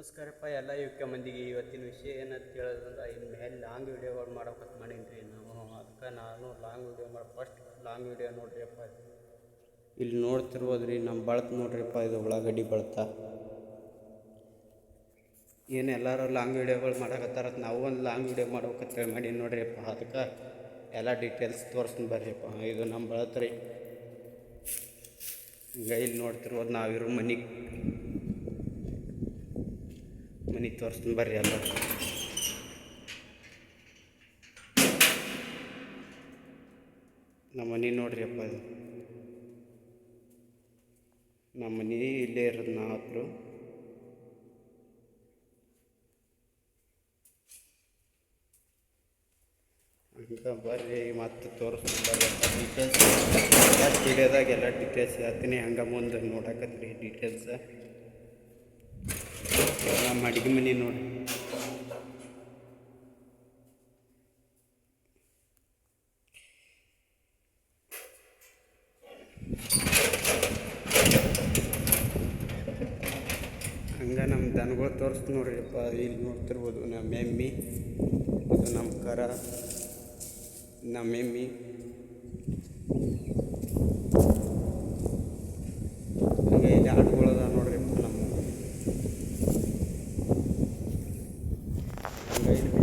ನಮಸ್ಕಾರಪ್ಪ ಎಲ್ಲ ಯುಕ್ತ ಮಂದಿಗೆ. ಇವತ್ತಿನ ವಿಷಯ ಏನಂತ ಹೇಳೋದಂದ್ರೆ ಇನ್ನು ಮೇಲೆ ಲಾಂಗ್ ವೀಡಿಯೋಗಳು ಮಾಡೋಕಂತ ಮಾಡೀನಿ ರೀ ನಾವು. ಅದಕ್ಕೆ ನಾನು long video first long video ನೋಡ್ರಿಯಪ್ಪ. ಇಲ್ಲಿ ನೋಡ್ತಿರ್ಬೋದು ರೀ ನಮ್ಮ ಬಳತ ನೋಡ್ರಿಯಪ್ಪ, ಇದು ಉಳ್ಳಾಗಡ್ಡಿ ಬಳತ. ಏನು ಎಲ್ಲರೂ ಲಾಂಗ್ ವೀಡಿಯೋಗಳು ಮಾಡಕತ್ತಾರ, ನಾವು ಒಂದು ಲಾಂಗ್ ವೀಡಿಯೋ ಮಾಡ್ಬೇಕಂತೇಳಿ ಮಾಡಿ ನೋಡ್ರಿಯಪ್ಪ. ಅದಕ್ಕೆ ಎಲ್ಲ ಡೀಟೇಲ್ಸ್ ತೋರಿಸ್ತೀನಿ ಬರ್ರಿಯಪ್ಪ. ಇದು ನಮ್ಮ ಬಳತ ರೀ. ಈಗ ಇಲ್ಲಿ ನೋಡ್ತಿರ್ಬೋದು ನಾವಿರೋ ಮನೆ ತೋರಿಸ್ತೀನಿ ಬರ್ರಿ. ಎಲ್ಲ ನಮ್ಮ ಮನೆ ನೋಡ್ರಿಯಪ್ಪ, ಇದು ನಮ್ಮ ಮನೆ ಇಲ್ಲೇ ಇರೋದು ನಾವು ಹತ್ರ. ಹಂಗೆ ಬರ್ರಿ ಮತ್ತೆ ತೋರಿಸ್ತೀನಿ ಬರ್ರಿ ಡೀಟೇಲ್ಸ್. ಎಲ್ಲ ವಿಡಿಯೋದಾಗ ಎಲ್ಲ ಡೀಟೇಲ್ಸ್ ಹೇಳ್ತೀನಿ, ಹಂಗೆ ಮುಂದೆ ನೋಡಕತ್ರಿ ಡೀಟೇಲ್ಸ್. ನಮ್ಮ ಅಡುಗೆ ಮನೆ ನೋಡಿ, ಹಂಗೆ ನಮ್ಮ ದನಗಳು ತೋರಿಸ್ತು ನೋಡ್ರಿಯಪ್ಪ. ಇಲ್ಲಿ ನೋಡ್ತಿರ್ಬೋದು ನಮ್ಮ ಎಮ್ಮೆ, ಇದು ನಮ್ಮ ಕರ, ನಮ್ಮ ಎಮ್ಮೆ. ಹಂಗೆ ಇಲ್ಲಿ ಆಡುಗಳದ ನೋಡ್ರಿಯಪ್ಪ ನಮ್ಮ. ಹಂಗೆ ಇಲ್ಲಿ